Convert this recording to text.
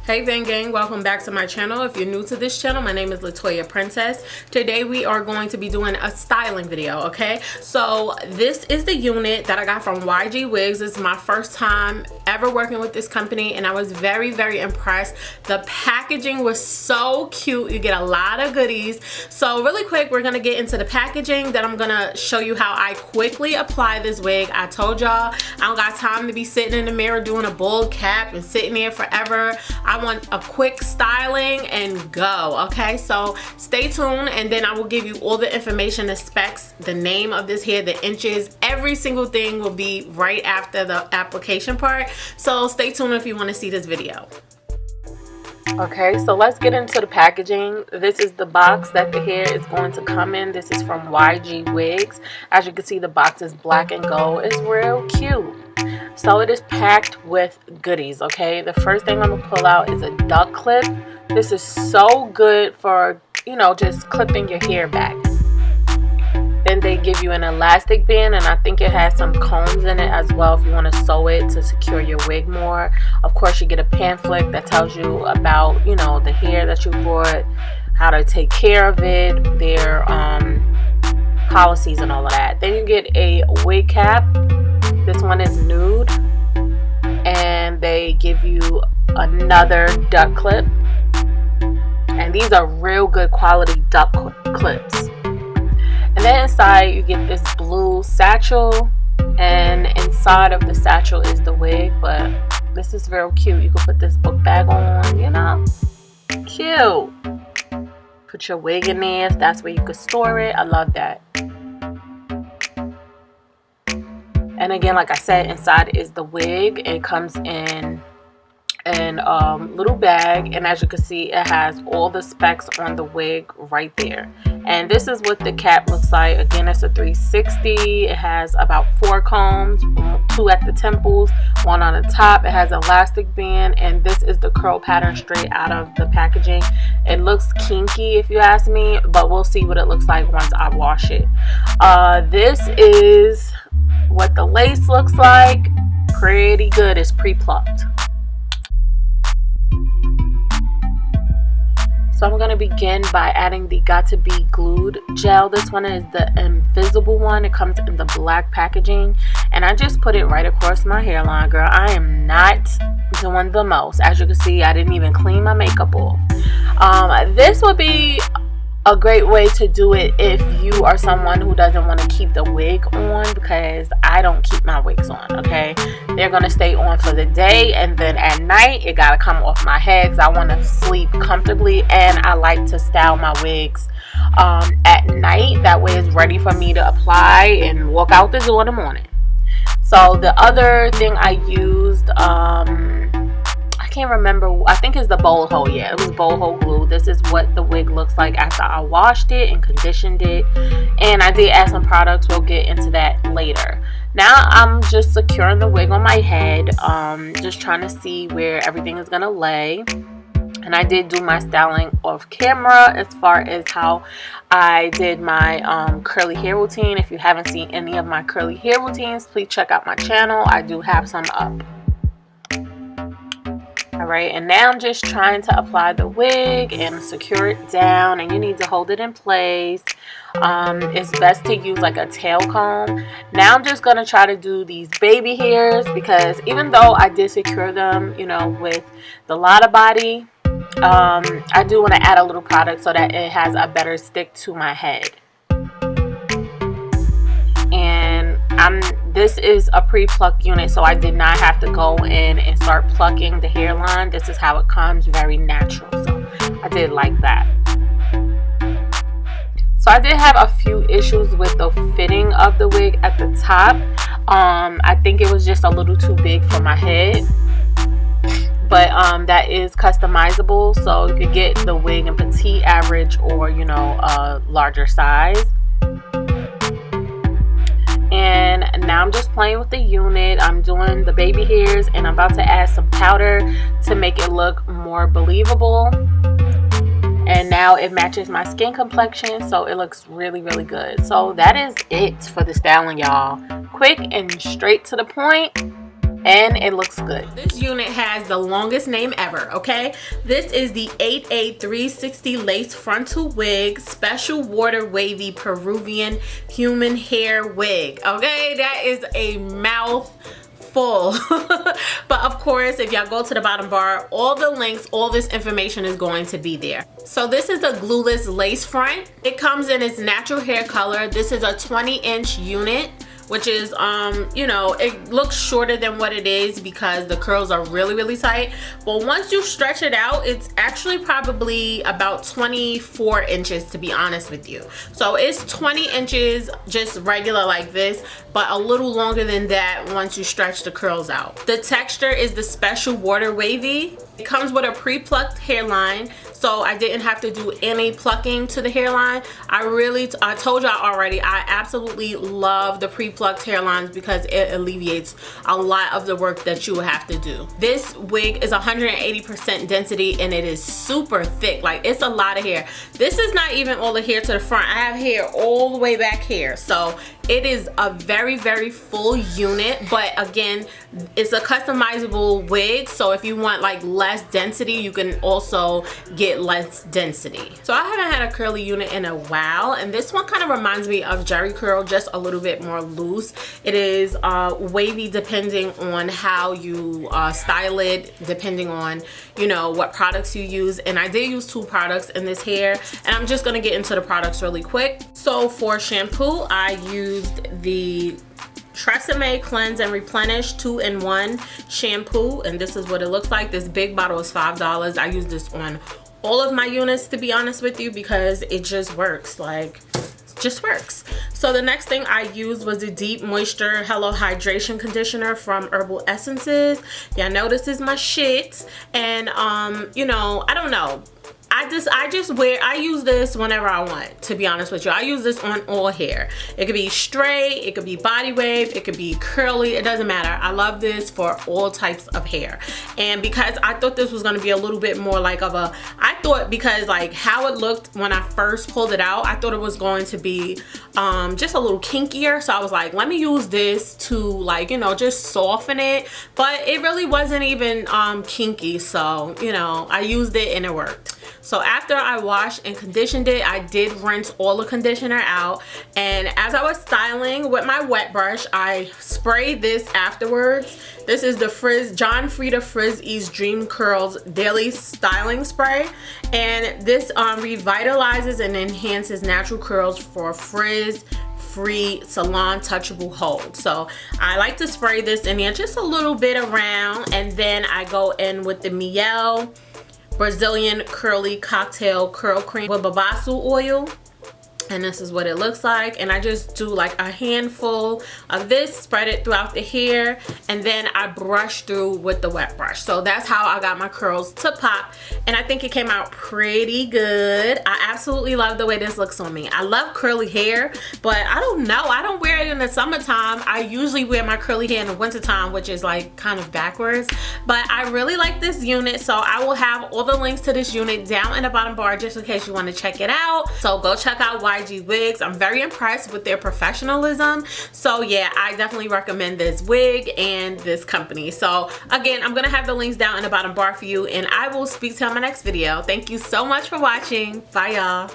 Hey VanGang, welcome back to my channel. If you're new to this channel, my name is Latoya Princess. Today we are going to be doing a styling video, okay? So this is the unit that I got from YGwigs. This is my first time ever working with this company and I was very impressed. The packaging was so cute. You get a lot of goodies. So really quick, we're gonna get into the packaging. Then I'm gonna show you how I quickly apply this wig. I told y'all I don't got time to be sitting in the mirror doing a bold cap and sitting there forever. I want a quick styling and go, okay? So stay tuned and then I will give you all the information, the specs, the name of this hair, the inches, every single thing will be right after the application part. So stay tuned if you want to see this video. Okay, so let's get into the packaging. This is the box that the hair is going to come in. This is from YGwigs. As you can see, the box is black and gold. It's real cute. So it is packed with goodies, okay? The first thing I'm gonna pull out is a duck clip. This is so good for, you know, just clipping your hair back. Then they give you an elastic band, and I think it has some combs in it as well if you want to sew it to secure your wig more. Of course, you get a pamphlet that tells you about, you know, the hair that you bought, how to take care of it, their policies and all of that. Then you get a wig cap. This one is nude, and they give you another duck clip, and these are real good quality duck clips. And then inside you get this blue satchel, and inside of the satchel is the wig, but this is real cute. You can put this book bag on, you know, cute. Put your wig in there if that's where you could store it. I love that. And again, like I said, inside is the wig. It comes in little bag, and as you can see, it has all the specs on the wig right there. And this is what the cap looks like. Again, it's a 360. It has about 4 combs, 2 at the temples, 1 on the top. It has an elastic band, and this is the curl pattern straight out of the packaging. It looks kinky if you ask me, but we'll see what it looks like once I wash it. This is what the lace looks like. Pretty good. It's pre-plucked. So I'm going to begin by adding the Got To Be Glued gel. This one is the invisible one. It comes in the black packaging, and I just put it right across my hairline, girl. I am not doing the most. As you can see, I didn't even clean my makeup off. This would be a great way to do it if you are someone who doesn't want to keep the wig on, because I don't keep my wigs on, okay? They're going to stay on for the day, and then at night it got to come off my head because I want to sleep comfortably, and I like to style my wigs at night. That way it's ready for me to apply and walk out the door in the morning. So the other thing I used, I can't remember, I think it's the bowl hole. Yeah, it was bowl hole glue. This is what the wig looks like after I washed it and conditioned it, and I did add some products. We'll get into that later. Now I'm just securing the wig on my head, just trying to see where everything is gonna lay. And I did do my styling off camera as far as how I did my curly hair routine. If you haven't seen any of my curly hair routines, please check out my channel. I do have some up. Alright, and now I'm just trying to apply the wig and secure it down, and you need to hold it in place. It's best to use like a tail comb. Now I'm just going to try to do these baby hairs, because even though I did secure them, you know, with the Lotta Body, I do want to add a little product so that it has a better stick to my head. And this is a pre-plucked unit, so I did not have to go in and start plucking the hairline. This is how it comes, very natural. So I did like that. So I did have a few issues with the fitting of the wig at the top. I think it was just a little too big for my head, but that is customizable, so you could get the wig in petite, average, or, you know, a larger size. And now I'm just playing with the unit. I'm doing the baby hairs, and I'm about to add some powder to make it look more believable. And now it matches my skin complexion, so it looks really good. So that is it for the styling, y'all. Quick and straight to the point. and it looks good. This unit has the longest name ever, okay? This is the 8A360 Lace Frontal Wig Special Water Wavy Peruvian Human Hair Wig, okay? That is a mouthful. But of course, if y'all go to the bottom bar, all the links, all this information is going to be there. So this is a glueless lace front. It comes in its natural hair color. This is a 20-inch unit, which is you know, it looks shorter than what it is because the curls are really tight, but once you stretch it out, it's actually probably about 24 inches, to be honest with you. So it's 20 inches just regular like this, but a little longer than that once you stretch the curls out. The texture is the special water wavy. It comes with a pre-plucked hairline, so I didn't have to do any plucking to the hairline. I told y'all already, I absolutely love the pre-plucked hairlines because it alleviates a lot of the work that you would have to do. This wig is 180% density and it is super thick. Like, it's a lot of hair. This is not even all the hair to the front. I have hair all the way back here, so it is a very full unit. But again, it's a customizable wig, so if you want like less density, you can also get less density. So I haven't had a curly unit in a while, and this one kind of reminds me of Jerry curl, just a little bit more loose. It is wavy depending on how you style it, depending on, you know, what products you use. And I did use 2 products in this hair, and I'm just gonna get into the products really quick. So for shampoo, I used the Tresemme Cleanse and Replenish 2-in-1 shampoo, and this is what it looks like. This big bottle is $5. I use this on all of my units, to be honest with you, because it just works. Like, it just works. So the next thing I used was the Deep Moisture Hello Hydration Conditioner from Herbal Essences. Y'all know this is my shit, and you know, I don't know, I use this whenever I want, to be honest with you. I use this on all hair. It could be straight, it could be body wave, it could be curly, it doesn't matter. I love this for all types of hair. And because I thought this was going to be a little bit more like of a, because like how it looked when I first pulled it out, I thought it was going to be just a little kinkier. So I was like, let me use this to, like, you know, just soften it. But it really wasn't even kinky, so, you know, I used it and it worked. So after I washed and conditioned it, I did rinse all the conditioner out, and as I was styling with my wet brush, I sprayed this afterwards. This is the John Frieda Frizz Ease Dream Curls Daily Styling Spray, and this revitalizes and enhances natural curls for frizz-free salon touchable hold. So I like to spray this in here just a little bit around, and then I go in with the Miele Brazilian Curly Cocktail Curl Cream with babasu oil. And this is what it looks like, and I just do like a handful of this, spread it throughout the hair, and then I brush through with the wet brush. So that's how I got my curls to pop, and I think it came out pretty good. I absolutely love the way this looks on me. I love curly hair, but I don't know, I don't wear it in the summertime. I usually wear my curly hair in the wintertime, which is like kind of backwards, but I really like this unit. So I will have all the links to this unit down in the bottom bar just in case you want to check it out. So go check out YGwigs. I'm very impressed with their professionalism. So yeah, I definitely recommend this wig and this company. So again, I'm gonna have the links down in the bottom bar for you, and I will speak to you on my next video. Thank you so much for watching. Bye y'all.